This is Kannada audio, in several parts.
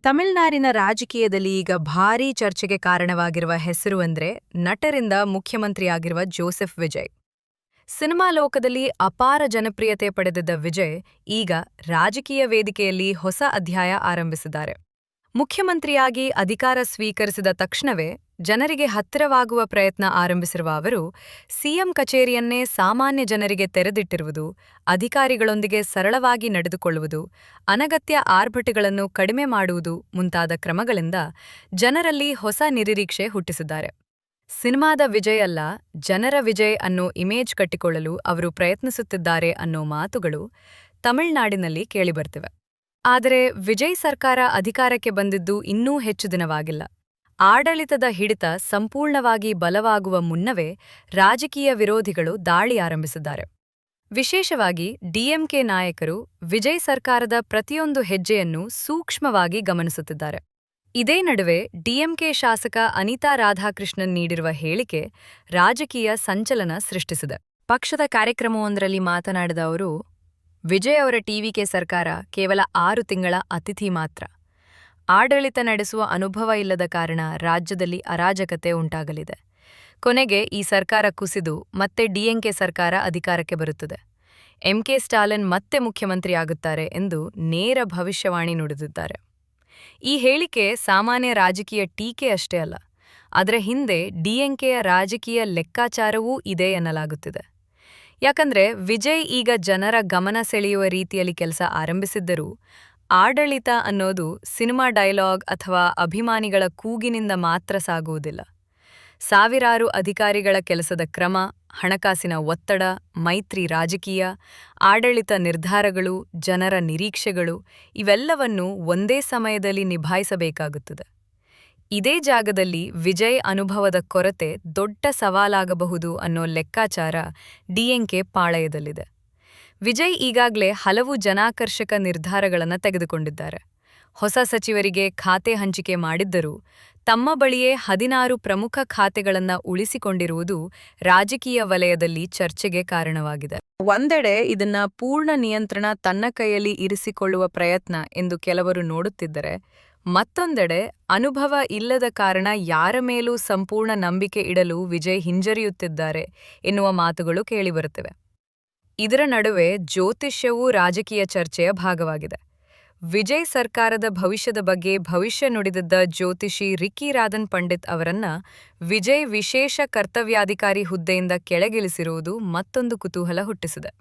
ತಮಿಳುನಾಡಿನ ರಾಜಕೀಯದಲ್ಲಿ ಈಗ ಭಾರೀ ಚರ್ಚೆಗೆ ಕಾರಣವಾಗಿರುವ ಹೆಸರು ಅಂದ್ರೆ ನಟರಿಂದ ಮುಖ್ಯಮಂತ್ರಿಯಾಗಿರುವ ಜೋಸೆಫ್ ವಿಜಯ್. ಸಿನಿಮಾ ಲೋಕದಲ್ಲಿ ಅಪಾರ ಜನಪ್ರಿಯತೆ ಪಡೆದಿದ್ದ ವಿಜಯ್ ಈಗ ರಾಜಕೀಯ ವೇದಿಕೆಯಲ್ಲಿ ಹೊಸ ಅಧ್ಯಾಯ ಆರಂಭಿಸಿದ್ದಾರೆ. ಮುಖ್ಯಮಂತ್ರಿಯಾಗಿ ಅಧಿಕಾರ ಸ್ವೀಕರಿಸಿದ ತಕ್ಷಣವೇ ಜನರಿಗೆ ಹತ್ತಿರವಾಗುವ ಪ್ರಯತ್ನ ಆರಂಭಿಸಿರುವ ಅವರು ಸಿಎಂ ಕಚೇರಿಯನ್ನೇ ಸಾಮಾನ್ಯ ಜನರಿಗೆ ತೆರೆದಿಟ್ಟಿರುವುದು, ಅಧಿಕಾರಿಗಳೊಂದಿಗೆ ಸರಳವಾಗಿ ನಡೆದುಕೊಳ್ಳುವುದು, ಅನಗತ್ಯ ಆರ್ಭಟಗಳನ್ನು ಕಡಿಮೆ ಮಾಡುವುದು ಮುಂತಾದ ಕ್ರಮಗಳಿಂದ ಜನರಲ್ಲಿ ಹೊಸ ನಿರೀಕ್ಷೆ ಹುಟ್ಟಿಸಿದ್ದಾರೆ. ಸಿನಿಮಾದ ವಿಜಯ್ ಅಲ್ಲ, ಜನರ ವಿಜಯ್ ಅನ್ನೋ ಇಮೇಜ್ ಕಟ್ಟಿಕೊಳ್ಳಲು ಅವರು ಪ್ರಯತ್ನಿಸುತ್ತಿದ್ದಾರೆ ಅನ್ನೋ ಮಾತುಗಳು ತಮಿಳುನಾಡಿನಲ್ಲಿ ಕೇಳಿಬರ್ತಿವೆ. ಆದರೆ ವಿಜಯ್ ಸರ್ಕಾರ ಅಧಿಕಾರಕ್ಕೆ ಬಂದಿದ್ದು ಇನ್ನೂ ಹೆಚ್ಚು ದಿನವಾಗಿಲ್ಲ. ಆಡಳಿತದ ಹಿಡಿತ ಸಂಪೂರ್ಣವಾಗಿ ಬಲವಾಗುವ ಮುನ್ನವೇ ರಾಜಕೀಯ ವಿರೋಧಿಗಳು ದಾಳಿ ಆರಂಭಿಸಿದ್ದಾರೆ. ವಿಶೇಷವಾಗಿ ಡಿಎಂಕೆ ನಾಯಕರು ವಿಜಯ್ ಸರ್ಕಾರದ ಪ್ರತಿಯೊಂದು ಹೆಜ್ಜೆಯನ್ನು ಸೂಕ್ಷ್ಮವಾಗಿ ಗಮನಿಸುತ್ತಿದ್ದಾರೆ. ಇದೇ ನಡುವೆ ಡಿಎಂಕೆ ಶಾಸಕ ಅನಿತಾ ರಾಧಾಕೃಷ್ಣನ್ ನೀಡಿರುವ ಹೇಳಿಕೆ ರಾಜಕೀಯ ಸಂಚಲನ ಸೃಷ್ಟಿಸಿದೆ. ಪಕ್ಷದ ಕಾರ್ಯಕ್ರಮವೊಂದರಲ್ಲಿ ಮಾತನಾಡಿದ ಅವರು, ವಿಜಯ್ ಅವರ ಟಿವಿಕೆ ಸರ್ಕಾರ ಕೇವಲ 6 ತಿಂಗಳ ಅತಿಥಿ ಮಾತ್ರ. ಆಡಳಿತ ನಡೆಸುವ ಅನುಭವ ಇಲ್ಲದ ಕಾರಣ ರಾಜ್ಯದಲ್ಲಿ ಅರಾಜಕತೆ ಉಂಟಾಗಲಿದೆ. ಕೊನೆಗೆ ಈ ಸರ್ಕಾರ ಕುಸಿದು ಮತ್ತೆ ಡಿಎಂಕೆ ಸರ್ಕಾರ ಅಧಿಕಾರಕ್ಕೆ ಬರುತ್ತದೆ. ಎಂಕೆ ಸ್ಟಾಲಿನ್ ಮತ್ತೆ ಮುಖ್ಯಮಂತ್ರಿಯಾಗುತ್ತಾರೆ ಎಂದು ನೇರ ಭವಿಷ್ಯವಾಣಿ ನುಡಿದಿದ್ದಾರೆ. ಈ ಹೇಳಿಕೆ ಸಾಮಾನ್ಯ ರಾಜಕೀಯ ಟೀಕೆ ಅಷ್ಟೇ ಅಲ್ಲ, ಅದರ ಹಿಂದೆ ಡಿಎಂಕೆಯ ರಾಜಕೀಯ ಲೆಕ್ಕಾಚಾರವೂ ಇದೆ ಎನ್ನಲಾಗುತ್ತಿದೆ. ಯಾಕಂದ್ರೆ ವಿಜಯ್ ಈಗ ಜನರ ಗಮನ ಸೆಳೆಯುವ ರೀತಿಯಲ್ಲಿ ಕೆಲಸ ಆರಂಭಿಸಿದ್ದರೂ ಆಡಳಿತ ಅನ್ನೋದು ಸಿನಿಮಾ ಡೈಲಾಗ್ ಅಥವಾ ಅಭಿಮಾನಿಗಳ ಕೂಗಿನಿಂದ ಮಾತ್ರ ಸಾಗುವುದಿಲ್ಲ. ಸಾವಿರಾರು ಅಧಿಕಾರಿಗಳ ಕೆಲಸದ ಕ್ರಮ, ಹಣಕಾಸಿನ ಒತ್ತಡ, ಮೈತ್ರಿ ರಾಜಕೀಯ, ಆಡಳಿತ ನಿರ್ಧಾರಗಳು, ಜನರ ನಿರೀಕ್ಷೆಗಳು ಇವೆಲ್ಲವನ್ನೂ ಒಂದೇ ಸಮಯದಲ್ಲಿ ನಿಭಾಯಿಸಬೇಕಾಗುತ್ತದೆ. ಇದೇ ಜಾಗದಲ್ಲಿ ವಿಜಯ್ ಅನುಭವದ ಕೊರತೆ ದೊಡ್ಡ ಸವಾಲಾಗಬಹುದು ಅನ್ನೋ ಲೆಕ್ಕಾಚಾರ ಡಿಎಂಕೆ ಪಾಳಯದಲ್ಲಿದೆ. ವಿಜಯ್ ಈಗಾಗಲೇ ಹಲವು ಜನಾಕರ್ಷಕ ನಿರ್ಧಾರಗಳನ್ನು ತೆಗೆದುಕೊಂಡಿದ್ದಾರೆ. ಹೊಸ ಸಚಿವರಿಗೆ ಖಾತೆ ಹಂಚಿಕೆ ಮಾಡಿದ್ದರೂ ತಮ್ಮ ಬಳಿಯೇ 16 ಪ್ರಮುಖ ಖಾತೆಗಳನ್ನು ಉಳಿಸಿಕೊಂಡಿರುವುದು ರಾಜಕೀಯ ವಲಯದಲ್ಲಿ ಚರ್ಚೆಗೆ ಕಾರಣವಾಗಿದೆ. ಒಂದೆಡೆ ಇದನ್ನ ಪೂರ್ಣ ನಿಯಂತ್ರಣ ತನ್ನ ಕೈಯಲ್ಲಿ ಇರಿಸಿಕೊಳ್ಳುವ ಪ್ರಯತ್ನ ಎಂದು ಕೆಲವರು ನೋಡುತ್ತಿದ್ದರೆ, ಮತ್ತೊಂದೆಡೆ ಅನುಭವ ಇಲ್ಲದ ಕಾರಣ ಯಾರ ಮೇಲೂ ಸಂಪೂರ್ಣ ನಂಬಿಕೆ ಇಡಲು ವಿಜಯ್ ಹಿಂಜರಿಯುತ್ತಿದ್ದಾರೆ ಎನ್ನುವ ಮಾತುಗಳು ಕೇಳಿಬರುತ್ತಿವೆ. ಇದರ ನಡುವೆ ಜ್ಯೋತಿಷ್ಯವೂ ರಾಜಕೀಯ ಚರ್ಚೆಯ ಭಾಗವಾಗಿದೆ. ವಿಜಯ್ ಸರ್ಕಾರದ ಭವಿಷ್ಯದ ಬಗ್ಗೆ ಭವಿಷ್ಯ ನುಡಿದಿದ್ದ ಜ್ಯೋತಿಷಿ ರಿಕ್ಕಿ ರಾಧನ್ ಪಂಡಿತ್ ಅವರನ್ನ ವಿಜಯ್ ವಿಶೇಷ ಕರ್ತವ್ಯಾಧಿಕಾರಿ ಹುದ್ದೆಯಿಂದ ಕೆಳಗಿಳಿಸಿರುವುದು ಮತ್ತೊಂದು ಕುತೂಹಲ ಹುಟ್ಟಿಸಿದೆ.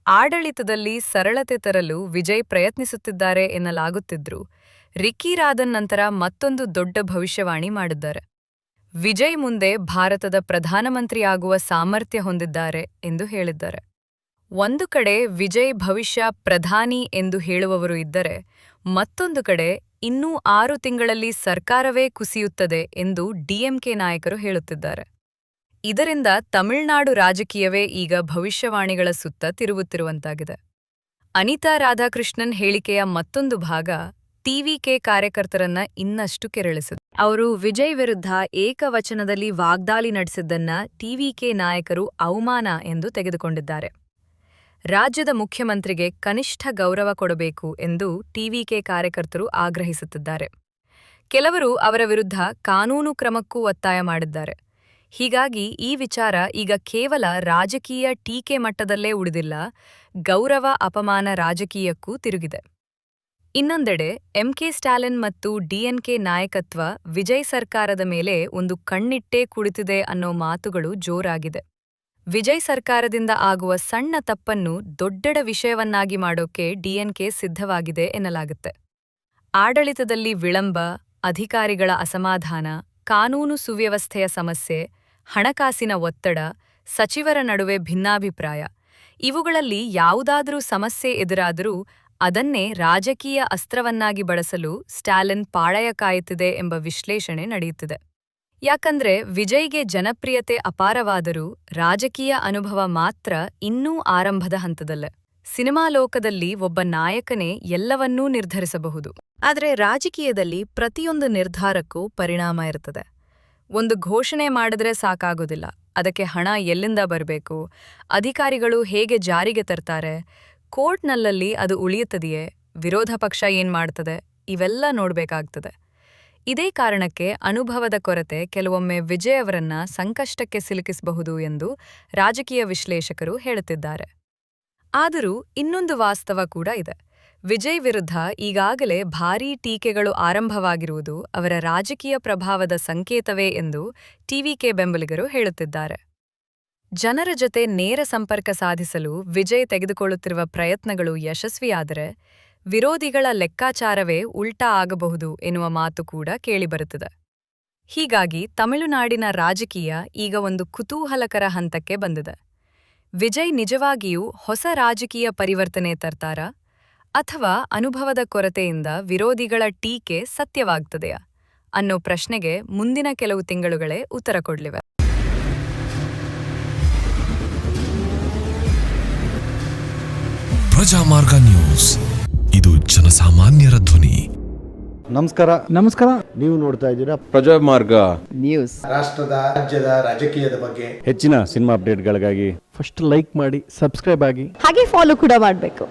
ಆಡಳಿತದಲ್ಲಿ ಸರಳತೆ ತರಲು ವಿಜಯ್ ಪ್ರಯತ್ನಿಸುತ್ತಿದ್ದಾರೆ ಎನ್ನಲಾಗುತ್ತಿದ್ರೂ ರಿಕ್ಕಿ ರಾಧನ್ ನಂತರ ಮತ್ತೊಂದು ದೊಡ್ಡ ಭವಿಷ್ಯವಾಣಿ ಮಾಡಿದ್ದಾರೆ. ವಿಜಯ್ ಮುಂದೆ ಭಾರತದ ಪ್ರಧಾನಮಂತ್ರಿಯಾಗುವ ಸಾಮರ್ಥ್ಯ ಹೊಂದಿದ್ದಾರೆ ಎಂದು ಹೇಳಿದ್ದಾರೆ. ಒಂದು ಕಡೆ ವಿಜಯ್ ಭವಿಷ್ಯ ಪ್ರಧಾನಿ ಎಂದು ಹೇಳುವವರು ಇದ್ದರೆ, ಮತ್ತೊಂದು ಕಡೆ ಇನ್ನೂ 6 ತಿಂಗಳಲ್ಲಿ ಸರ್ಕಾರವೇ ಕುಸಿಯುತ್ತದೆ ಎಂದು ಡಿಎಂಕೆ ನಾಯಕರು ಹೇಳುತ್ತಿದ್ದಾರೆ. ಇದರಿಂದ ತಮಿಳುನಾಡು ರಾಜಕೀಯವೇ ಈಗ ಭವಿಷ್ಯವಾಣಿಗಳ ಸುತ್ತ ತಿರುಗುತ್ತಿರುವಂತಾಗಿದೆ. ಅನಿತಾ ರಾಧಾಕೃಷ್ಣನ್ ಹೇಳಿಕೆಯ ಮತ್ತೊಂದು ಭಾಗ ಟಿವಿಕೆ ಕಾರ್ಯಕರ್ತರನ್ನ ಇನ್ನಷ್ಟು ಕೆರಳಿಸಿದೆ. ಅವರು ವಿಜಯ್ ವಿರುದ್ಧ ಏಕವಚನದಲ್ಲಿ ವಾಗ್ದಾಳಿ ನಡೆಸಿದ್ದನ್ನ ಟಿವಿಕೆ ನಾಯಕರು ಅವಮಾನ ಎಂದು ತೆಗೆದುಕೊಂಡಿದ್ದಾರೆ. ರಾಜ್ಯದ ಮುಖ್ಯಮಂತ್ರಿಗೆ ಕನಿಷ್ಠ ಗೌರವ ಕೊಡಬೇಕು ಎಂದು ಟಿವಿಕೆ ಕಾರ್ಯಕರ್ತರು ಆಗ್ರಹಿಸುತ್ತಿದ್ದಾರೆ. ಕೆಲವರು ಅವರ ವಿರುದ್ಧ ಕಾನೂನು ಕ್ರಮಕ್ಕೂ ಒತ್ತಾಯ ಮಾಡಿದ್ದಾರೆ. ಹೀಗಾಗಿ ಈ ವಿಚಾರ ಈಗ ಕೇವಲ ರಾಜಕೀಯ ಟೀಕೆ ಮಟ್ಟದಲ್ಲೇ ಉಳಿದಿಲ್ಲ, ಗೌರವ ಅಪಮಾನ ರಾಜಕೀಯಕ್ಕೂ ತಿರುಗಿದೆ. ಇನ್ನೊಂದೆಡೆ ಎಂಕೆ ಸ್ಟಾಲಿನ್ ಮತ್ತು ಡಿಎಂಕೆ ನಾಯಕತ್ವ ವಿಜಯ್ ಸರ್ಕಾರದ ಮೇಲೆ ಒಂದು ಕಣ್ಣಿಟ್ಟೇ ಕುಳಿತಿದೆ ಅನ್ನೋ ಮಾತುಗಳು ಜೋರಾಗಿದೆ. ವಿಜಯ್ ಸರ್ಕಾರದಿಂದ ಆಗುವ ಸಣ್ಣ ತಪ್ಪನ್ನು ದೊಡ್ಡ ವಿಷಯವನ್ನಾಗಿ ಮಾಡೋಕೆ ಡಿಎಂಕೆ ಸಿದ್ಧವಾಗಿದೆ ಎನ್ನಲಾಗುತ್ತೆ. ಆಡಳಿತದಲ್ಲಿ ವಿಳಂಬ, ಅಧಿಕಾರಿಗಳ ಅಸಮಾಧಾನ, ಕಾನೂನು ಸುವ್ಯವಸ್ಥೆಯ ಸಮಸ್ಯೆ, ಹಣಕಾಸಿನ ಒತ್ತಡ, ಸಚಿವರ ನಡುವೆ ಭಿನ್ನಾಭಿಪ್ರಾಯ ಇವುಗಳಲ್ಲಿ ಯಾವುದಾದರೂ ಸಮಸ್ಯೆ ಎದುರಾದರೂ ಅದನ್ನೇ ರಾಜಕೀಯ ಅಸ್ತ್ರವನ್ನಾಗಿ ಬಳಸಲು ಸ್ಟಾಲಿನ್ ಪಾಳಯ ಕಾಯುತ್ತಿದೆ ಎಂಬ ವಿಶ್ಲೇಷಣೆ ನಡೆಯುತ್ತಿದೆ. ಯಾಕಂದ್ರೆ ವಿಜಯ್ಗೆ ಜನಪ್ರಿಯತೆ ಅಪಾರವಾದರೂ ರಾಜಕೀಯ ಅನುಭವ ಮಾತ್ರ ಇನ್ನೂ ಆರಂಭದ ಹಂತದಲ್ಲೇ. ಸಿನಿಮಾ ಲೋಕದಲ್ಲಿ ಒಬ್ಬ ನಾಯಕನೇ ಎಲ್ಲವನ್ನೂ ನಿರ್ಧರಿಸಬಹುದು, ಆದರೆ ರಾಜಕೀಯದಲ್ಲಿ ಪ್ರತಿಯೊಂದು ನಿರ್ಧಾರಕ್ಕೂ ಪರಿಣಾಮ ಇರುತ್ತದೆ. ಒಂದು ಘೋಷಣೆ ಮಾಡಿದ್ರೆ ಸಾಕಾಗೋದಿಲ್ಲ, ಅದಕ್ಕೆ ಹಣ ಎಲ್ಲಿಂದ ಬರಬೇಕು, ಅಧಿಕಾರಿಗಳು ಹೇಗೆ ಜಾರಿಗೆ ತರ್ತಾರೆ, ಕೋರ್ಟ್ನಲ್ಲಿ ಅದು ಉಳಿಯುತ್ತದೆಯೇ, ವಿರೋಧ ಪಕ್ಷ ಏನ್ ಮಾಡ್ತದೆ, ಇವೆಲ್ಲ ನೋಡ್ಬೇಕಾಗ್ತದೆ. ಇದೇ ಕಾರಣಕ್ಕೆ ಅನುಭವದ ಕೊರತೆ ಕೆಲವೊಮ್ಮೆ ವಿಜಯ್ ಅವರನ್ನ ಸಂಕಷ್ಟಕ್ಕೆ ಸಿಲುಕಿಸಬಹುದು ಎಂದು ರಾಜಕೀಯ ವಿಶ್ಲೇಷಕರು ಹೇಳುತ್ತಿದ್ದಾರೆ. ಆದರೂ ಇನ್ನೊಂದು ವಾಸ್ತವ ಕೂಡ ಇದೆ. ವಿಜಯ್ ವಿರುದ್ಧ ಈಗಾಗಲೇ ಭಾರೀ ಟೀಕೆಗಳು ಆರಂಭವಾಗಿರುವುದು ಅವರ ರಾಜಕೀಯ ಪ್ರಭಾವದ ಸಂಕೇತವೇ ಎಂದು ಟಿವಿಕೆ ಬೆಂಬಲಿಗರು ಹೇಳುತ್ತಿದ್ದಾರೆ. ಜನರ ಜೊತೆ ನೇರ ಸಂಪರ್ಕ ಸಾಧಿಸಲು ವಿಜಯ್ ತೆಗೆದುಕೊಳ್ಳುತ್ತಿರುವ ಪ್ರಯತ್ನಗಳು ಯಶಸ್ವಿಯಾದರೆ ವಿರೋಧಿಗಳ ಲೆಕ್ಕಾಚಾರವೇ ಉಲ್ಟಾ ಆಗಬಹುದು ಎನ್ನುವ ಮಾತು ಕೂಡ ಕೇಳಿಬರುತ್ತಿದೆ. ಹೀಗಾಗಿ ತಮಿಳುನಾಡಿನ ರಾಜಕೀಯ ಈಗ ಒಂದು ಕುತೂಹಲಕರ ಹಂತಕ್ಕೆ ಬಂದಿದೆ. ವಿಜಯ್ ನಿಜವಾಗಿಯೂ ಹೊಸ ರಾಜಕೀಯ ಪರಿವರ್ತನೆ ತರ್ತಾರಾ ಅಥವಾ ಅನುಭವದ ಕೊರತೆಯಿಂದ ವಿರೋಧಿಗಳ ಟೀಕೆ ಸತ್ಯವಾಗ್ತದೆಯಾ ಅನ್ನೋ ಪ್ರಶ್ನೆಗೆ ಮುಂದಿನ ಕೆಲವು ತಿಂಗಳುಗಳೇ ಉತ್ತರ ಕೊಡ್ಲಿವೆ. ಪ್ರಜಾಮಾರ್ಗ ನ್ಯೂಸ್, ಇದು ಜನಸಾಮಾನ್ಯರ ಧ್ವನಿ. ನಮಸ್ಕಾರ. ನೀವು ನೋಡ್ತಾ ಇದ್ದೀರಾ ಪ್ರಜಾಮಾರ್ಗ ನ್ಯೂಸ್. ರಾಷ್ಟ್ರದ ರಾಜ್ಯದ ರಾಜಕೀಯದ ಬಗ್ಗೆ ಹೆಚ್ಚಿನ ಸಿನಿಮಾ ಅಪ್ಡೇಟ್ಗಳಿಗಾಗಿ ಫಸ್ಟ್ ಲೈಕ್ ಮಾಡಿ, ಸಬ್ಸ್ಕ್ರೈಬ್ ಆಗಿ, ಹಾಗೆ ಫಾಲೋ ಕೂಡ ಮಾಡಬೇಕು.